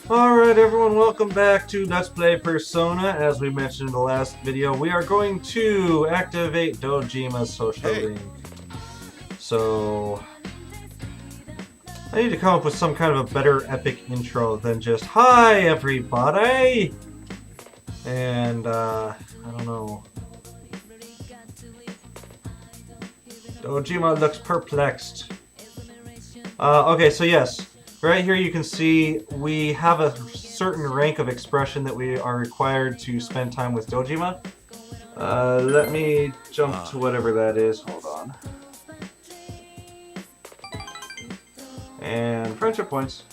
Alright everyone, welcome back to Let's Play Persona. As we mentioned in the last video, we are going to activate Dojima's social link. So, I need to come up with some kind of a better epic intro than just, "Hi everybody!" And, I don't know. Dojima looks perplexed. Okay, so yes. Right here you can see we have a certain rank of expression that we are required to spend time with Dojima. Let me jump to whatever that is. Hold on. And friendship points.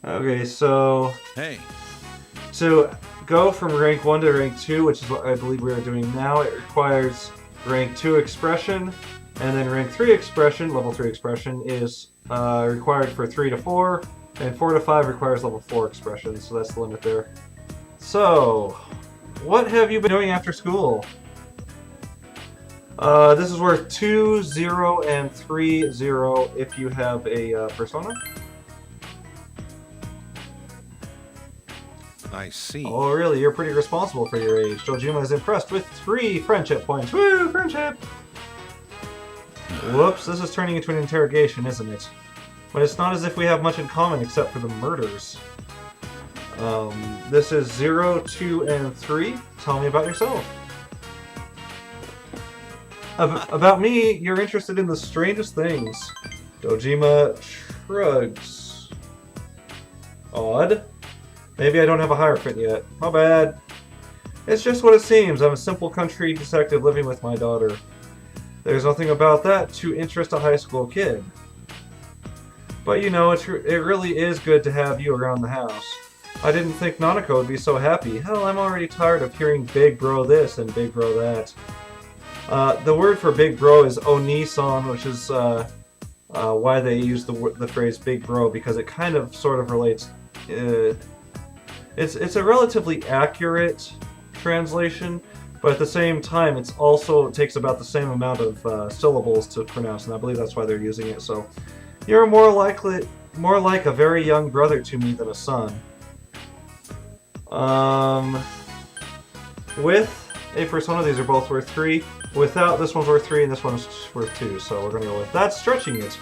Okay, so... Hey. To go from rank 1 to rank 2, which is what I believe we are doing now, it requires rank 2 expression, and then rank 3 expression, level 3 expression, is required for 3 to 4, and 4 to 5 requires level 4 expression, so that's the limit there. So, what have you been doing after school? This is worth 2, 0, and 3, 0 if you have a persona. I see. Oh, really? You're pretty responsible for your age. Dojima is impressed with 3 friendship points. Woo! Friendship! Whoops, this is turning into an interrogation, isn't it? But it's not as if we have much in common except for the murders. This is 0, 2, and 3. Tell me about yourself. About me, you're interested in the strangest things. Dojima shrugs. Odd. Maybe I don't have a hierophant yet. My bad. It's just what it seems. I'm a simple country detective living with my daughter. There's nothing about that to interest a high school kid. But you know, it really is good to have you around the house. I didn't think Nanako would be so happy. Hell, I'm already tired of hearing big bro this and big bro that. The word for big bro is oni-san, which is why they use the phrase big bro, because it kind of sort of relates... It's a relatively accurate translation, but at the same time, it takes about the same amount of syllables to pronounce, and I believe that's why they're using it. So, you're more like a very young brother to me than a son. With a persona, these are both worth 3. Without, this one's worth 3, and this one's worth 2. So we're gonna go with that. Stretching it.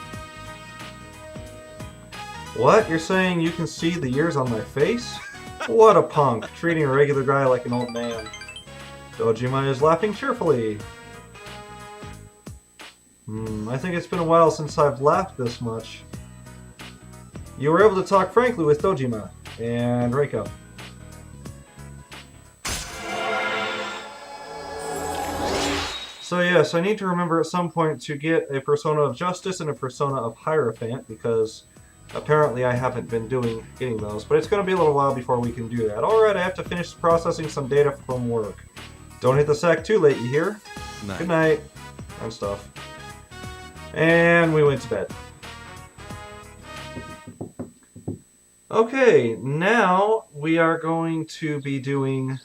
What? You're saying you can see the years on my face? What a punk, treating a regular guy like an old man. Dojima is laughing cheerfully. I think it's been a while since I've laughed this much. You were able to talk frankly with Dojima. And Reiko. So yes, I need to remember at some point to get a persona of justice and a persona of hierophant, because... apparently I haven't been getting those, but it's going to be a little while before we can do that. Alright, I have to finish processing some data from work. Don't hit the sack too late, you hear? Night. Good night. And stuff. And we went to bed. Okay, now we are going to be doing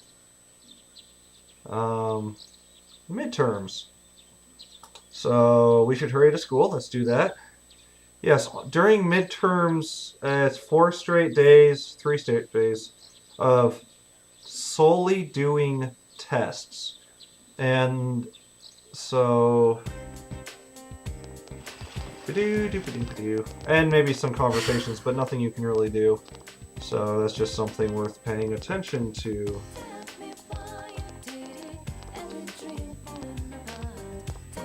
midterms. So we should hurry to school. Let's do that. Yes, during midterms, it's 3 straight days of solely doing tests. And so... and maybe some conversations, but nothing you can really do. So that's just something worth paying attention to.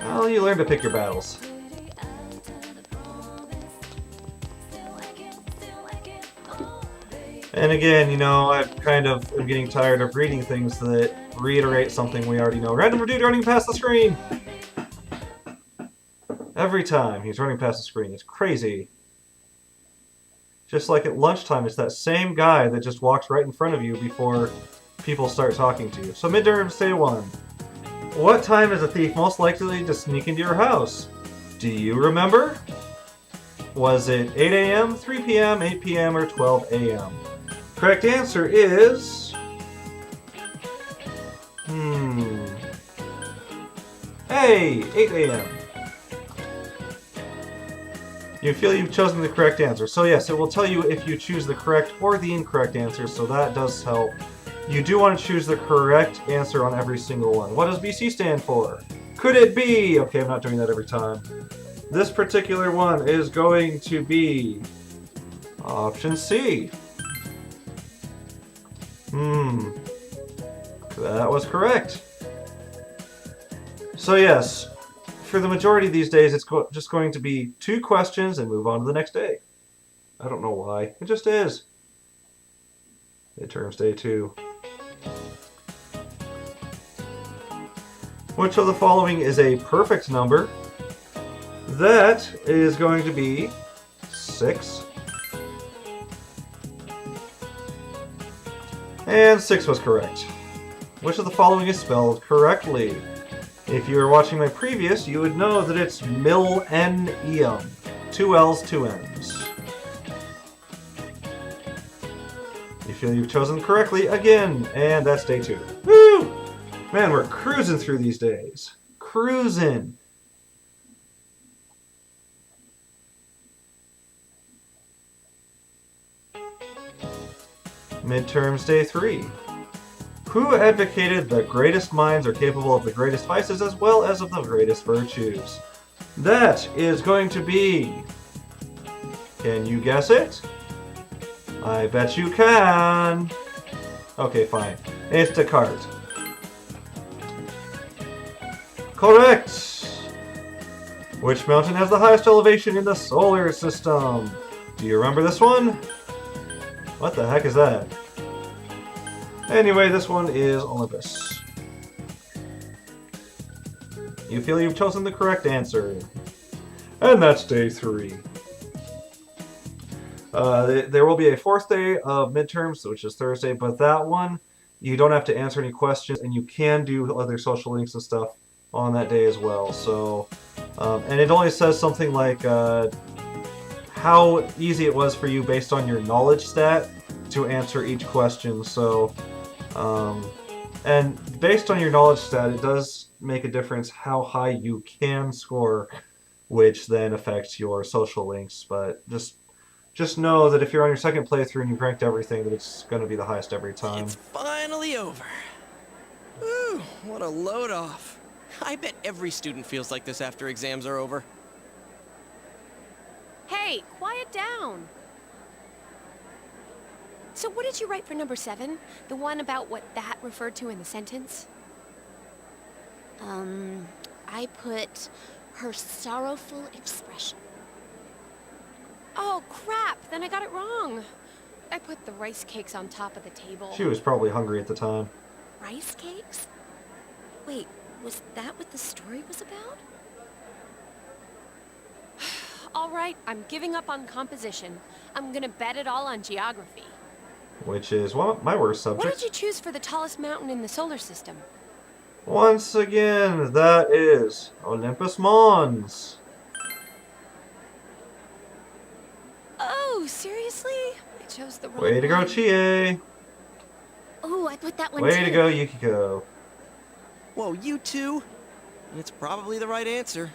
Well, you learn to pick your battles. And again, you know, I kind of am getting tired of reading things that reiterate something we already know. Random dude running past the screen! Every time he's running past the screen. It's crazy. Just like at lunchtime, it's that same guy that just walks right in front of you before people start talking to you. So midterms, day 1. What time is a thief most likely to sneak into your house? Do you remember? Was it 8 a.m., 3 p.m., 8 p.m., or 12 a.m.? Correct answer is... Hey! 8 a.m. You feel you've chosen the correct answer. So yes, it will tell you if you choose the correct or the incorrect answer, so that does help. You do want to choose the correct answer on every single one. What does BC stand for? Could it be? Okay, I'm not doing that every time. This particular one is going to be option C. That was correct. So yes, for the majority of these days, it's just going to be 2 questions and move on to the next day. I don't know why. It just is. Midterms day 2. Which of the following is a perfect number? That is going to be 6. And 6 was correct. Which of the following is spelled correctly? If you were watching my previous, you would know that it's millennium. 2 L's, 2 M's. You feel you've chosen correctly again, and that's day 2. Woo! Man, we're cruising through these days. Cruising. Midterms day 3. Who advocated the greatest minds are capable of the greatest vices as well as of the greatest virtues? That is going to be... Can you guess it? I bet you can. Okay, fine. It's Descartes. Correct! Which mountain has the highest elevation in the solar system? Do you remember this one? What the heck is that? Anyway, this one is Olympus. You feel you've chosen the correct answer. And that's day 3. There will be a 4th day of midterms, which is Thursday, but that one, you don't have to answer any questions, and you can do other social links and stuff on that day as well. So, and it only says something like how easy it was for you based on your knowledge stat to answer each question. So, and based on your knowledge stat, it does make a difference how high you can score, which then affects your social links. But just know that if you're on your 2nd playthrough and you've ranked everything, that it's going to be the highest every time. It's finally over. Woo, what a load off. I bet every student feels like this after exams are over. Hey, quiet down. So what did you write for number 7? The one about what that referred to in the sentence? I put her sorrowful expression. Oh, crap! Then I got it wrong. I put the rice cakes on top of the table. She was probably hungry at the time. Rice cakes? Wait, was that what the story was about? All right, I'm giving up on composition. I'm gonna bet it all on geography. Which is my worst subject. What did you choose for the tallest mountain in the solar system? Once again, that is Olympus Mons. Oh, seriously? I chose the wrong Way to go, one. Chie. Oh, I put that one Way too. to go, Yukiko. Whoa, you too? It's probably the right answer.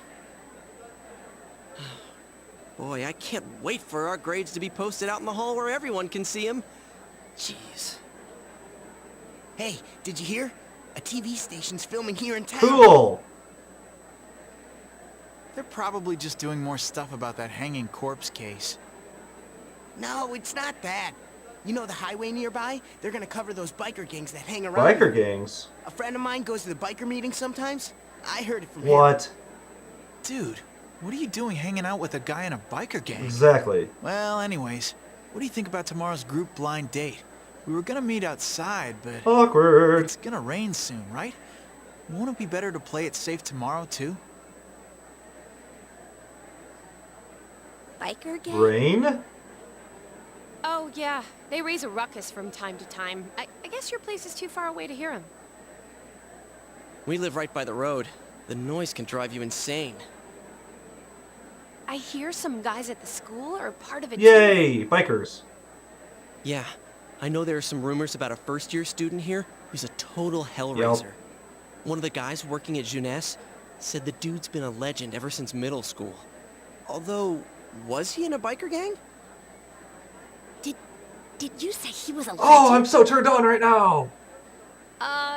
Boy, I can't wait for our grades to be posted out in the hall where everyone can see them. Jeez. Hey, did you hear? A TV station's filming here in town. Cool. They're probably just doing more stuff about that hanging corpse case. No, it's not that. You know the highway nearby? They're gonna cover those biker gangs that hang around. Biker gangs? A friend of mine goes to the biker meeting sometimes. I heard it from him. What? Dude, what are you doing hanging out with a guy in a biker gang? Exactly. Well, anyways, what do you think about tomorrow's group blind date? We were gonna meet outside, but Awkward. it's gonna rain soon, right? Won't it be better to play it safe tomorrow, too? Biker gang? Rain? Oh, yeah. They raise a ruckus from time to time. I guess your place is too far away to hear them. We live right by the road. The noise can drive you insane. I hear some guys at the school are part of it. Yay! Bikers. Yeah, I know there are some rumors about a first-year student here who's a total hellraiser. One of the guys working at Jeunesse said the dude's been a legend ever since middle school. Although, Was he in a biker gang? Did you say he was a legend? Oh, I'm so turned on right now!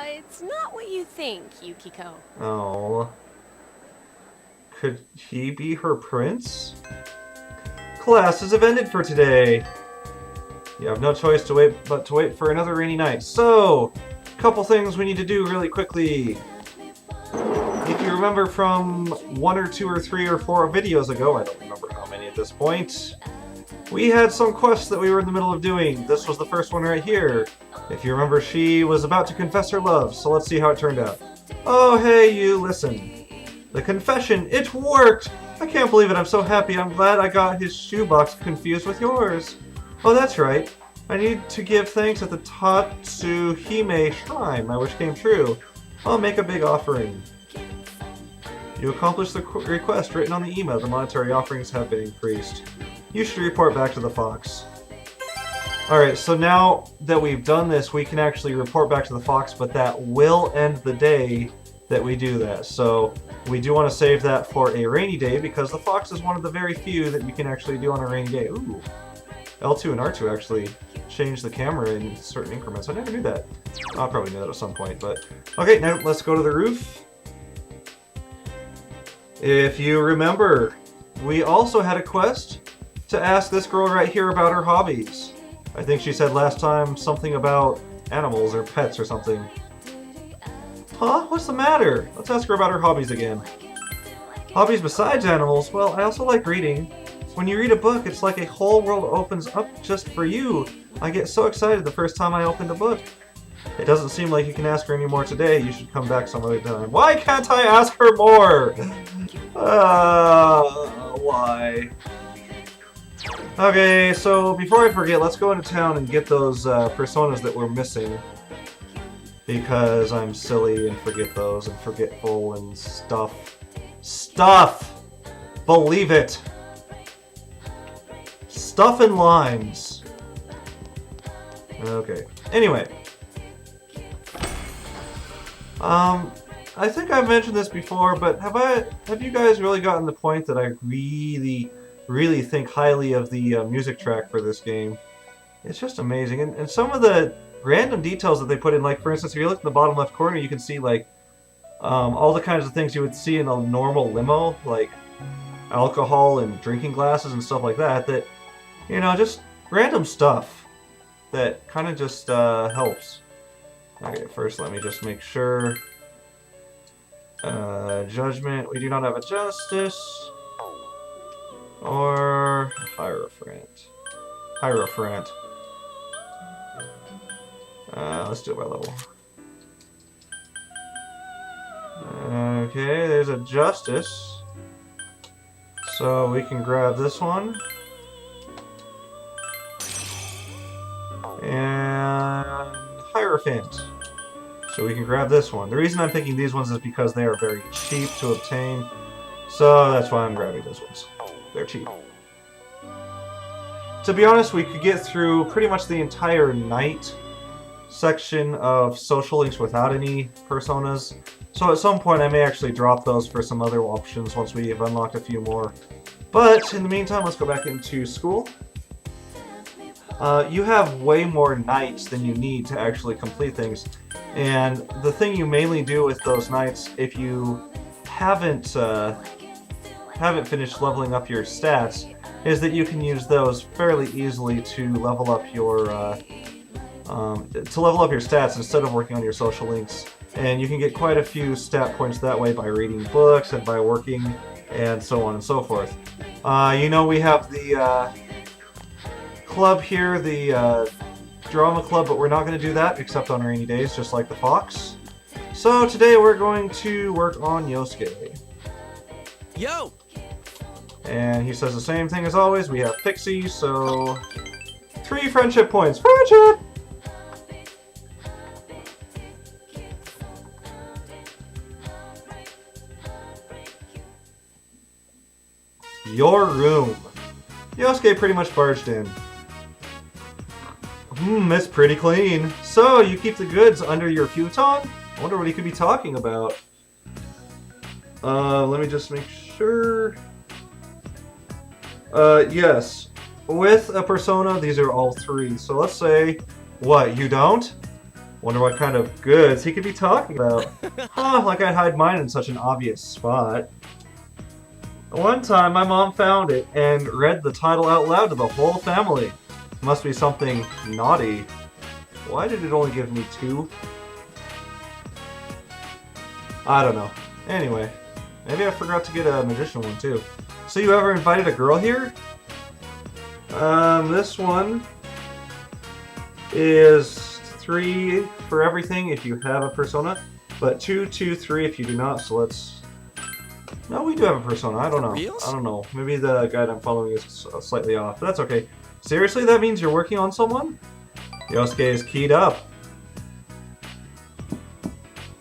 It's not what you think, Yukiko. Oh. Could he be her prince? Classes have ended for today. You have no choice but to wait for another rainy night. So, couple things we need to do really quickly. If you remember from 1 or 2 or 3 or 4 videos ago, I don't remember how many at this point, we had some quests that we were in the middle of doing. This was the first one right here. If you remember, she was about to confess her love, so let's see how it turned out. Oh, hey, you, listen. The confession, it worked! I can't believe it, I'm so happy. I'm glad I got his shoebox confused with yours. Oh, that's right. I need to give thanks at the Tatsuhime Shrine. My wish came true. I'll make a big offering. You accomplished the request written on the email. The monetary offerings have been increased. You should report back to the Fox. Alright, so now that we've done this, we can actually report back to the Fox, but that will end the day that we do that. So we do want to save that for a rainy day, because the Fox is one of the very few that you can actually do on a rainy day. Ooh. L2 and R2 actually change the camera in certain increments. I never knew that. I'll probably know that at some point, but... Okay, now let's go to the roof. If you remember, we also had a quest to ask this girl right here about her hobbies. I think she said last time something about animals or pets or something. Huh? What's the matter? Let's ask her about her hobbies again. Hobbies besides animals? Well, I also like reading. When you read a book, it's like a whole world opens up just for you. I get so excited the first time I opened a book. It doesn't seem like you can ask her any more today. You should come back some other time. Why can't I ask her more? Why? Okay, so before I forget, let's go into town and get those personas that we're missing. Because I'm silly and forget those and forgetful and stuff. Stuff! Believe it! Stuff and lines. Okay. Anyway. I think I've mentioned this before, but have you guys really gotten the point that I really think highly of the music track for this game? It's just amazing. And some of the random details that they put in, like for instance, if you look in the bottom left corner, you can see like all the kinds of things you would see in a normal limo, like alcohol and drinking glasses and stuff like that, that, you know, just random stuff that kind of just helps. Okay, first let me just make sure. Judgment, we do not have a justice. Or Hierophant. Hierophant. Let's do it by level. Okay, there's a justice. So we can grab this one. And Hierophant. So we can grab this one. The reason I'm picking these ones is because they are very cheap to obtain. So that's why I'm grabbing those ones. They're cheap. To be honest, we could get through pretty much the entire night section of social links without any personas. So at some point I may actually drop those for some other options once we have unlocked a few more. But in the meantime, let's go back into school. You have way more nights than you need to actually complete things. And the thing you mainly do with those nights, if you haven't finished leveling up your stats, is that you can use those fairly easily to level up your stats instead of working on your social links. And you can get quite a few stat points that way by reading books and by working and so on and so forth. You know, we have the club here, the drama club, but we're not going to do that except on rainy days, just like the Fox. So today we're going to work on Yosuke. Yo! And he says the same thing as always. We have Pixie, so 3 friendship points. Friendship! Your room. Yosuke pretty much barged in. It's pretty clean. So, you keep the goods under your futon? I wonder what he could be talking about. Let me just make sure. Yes. With a persona, these are all three. So let's say, what, you don't? Wonder what kind of goods he could be talking about. Huh, like I'd hide mine in such an obvious spot. One time, my mom found it and read the title out loud to the whole family. Must be something naughty. Why did it only give me 2? I don't know. Anyway, maybe I forgot to get a magician one too. So you ever invited a girl here? This one is 3 for everything if you have a persona, but 2, 2, 3 if you do not. So let's. No, we do have a persona. I don't know. I don't know. Maybe the guide I'm following is slightly off, but that's okay. Seriously, that means you're working on someone? Yosuke is keyed up.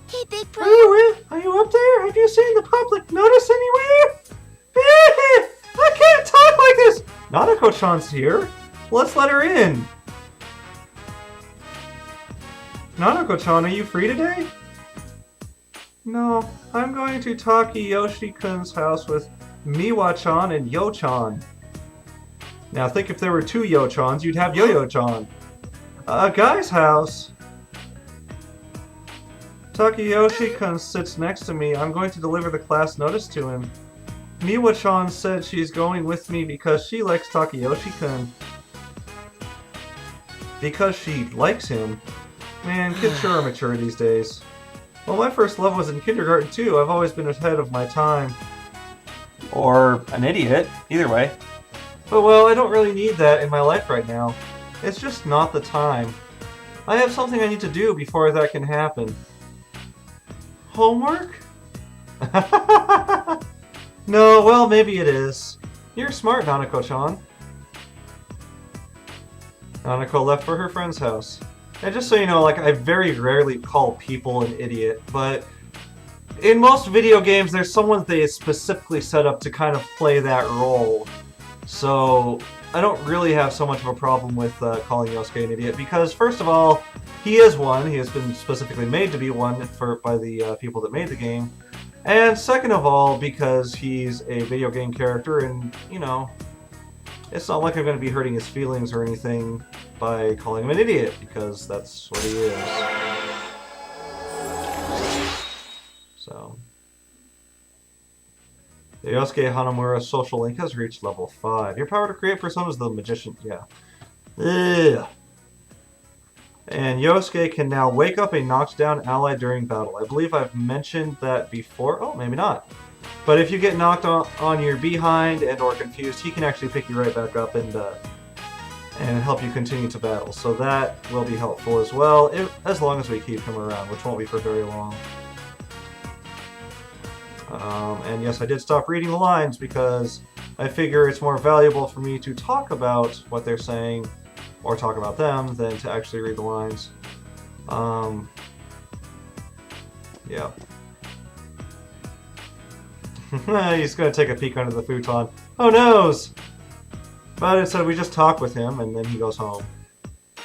Hey, big bro. Are you up there? Have you seen the public notice anywhere? I can't talk like this! Nanako-chan's here. Let's let her in. Nanako-chan, are you free today? No, I'm going to Takeyoshi-kun's house with Miwa-chan and Yo-chan. Now think if there were 2 Yo-chans, you'd have Yo-Yo-chan. A guy's house? Takeyoshi-kun sits next to me. I'm going to deliver the class notice to him. Miwa-chan said she's going with me because she likes Takeyoshi-kun. Because she likes him? Man, kids sure are mature these days. Well, my first love was in kindergarten too. I've always been ahead of my time. Or an idiot. Either way. But well, I don't really need that in my life right now. It's just not the time. I have something I need to do before that can happen. Homework? No, well, maybe it is. You're smart, Nanako-chan. Nanako left for her friend's house. And just so you know, like, I very rarely call people an idiot, but in most video games, there's someone they specifically set up to kind of play that role. So I don't really have so much of a problem with calling Yosuke an idiot, because first of all, he is one. He has been specifically made to be one by the people that made the game. And second of all, because he's a video game character, and, you know, it's not like I'm going to be hurting his feelings or anything by calling him an idiot, because that's what he is. So. The Yosuke Hanamura social link has reached level 5. Your power to create personas is the magician. Yeah. Ugh. And Yosuke can now wake up a knocked down ally during battle. I believe I've mentioned that before. Oh, maybe not. But if you get knocked on your behind and or confused, he can actually pick you right back up and help you continue to battle. So that will be helpful as well, as long as we keep him around, which won't be for very long. And yes, I did stop reading the lines because I figure it's more valuable for me to talk about what they're saying or talk about them than to actually read the lines. Yeah. He's gonna take a peek under the futon. Oh noes! But instead we just talk with him and then he goes home.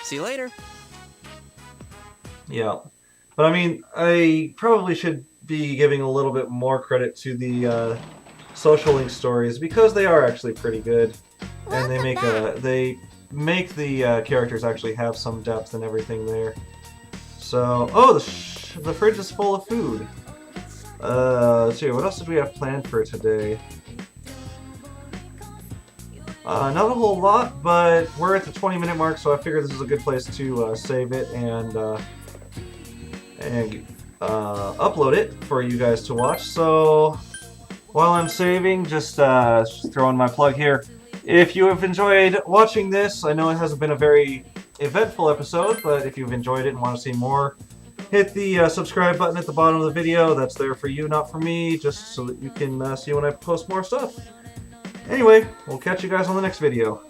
See you later. Yeah. But I mean, I probably should be giving a little bit more credit to the social link stories because they are actually pretty good. And they make the characters actually have some depth and everything there. So, oh, the fridge is full of food. Let's see, what else did we have planned for today? Not a whole lot, but we're at the 20-minute mark, so I figured this is a good place to save it and upload it for you guys to watch. So, while I'm saving, just throwing my plug here. If you have enjoyed watching this, I know it hasn't been a very eventful episode, but if you've enjoyed it and want to see more, hit the subscribe button at the bottom of the video. That's there for you, not for me, just so that you can see when I post more stuff. Anyway, we'll catch you guys on the next video.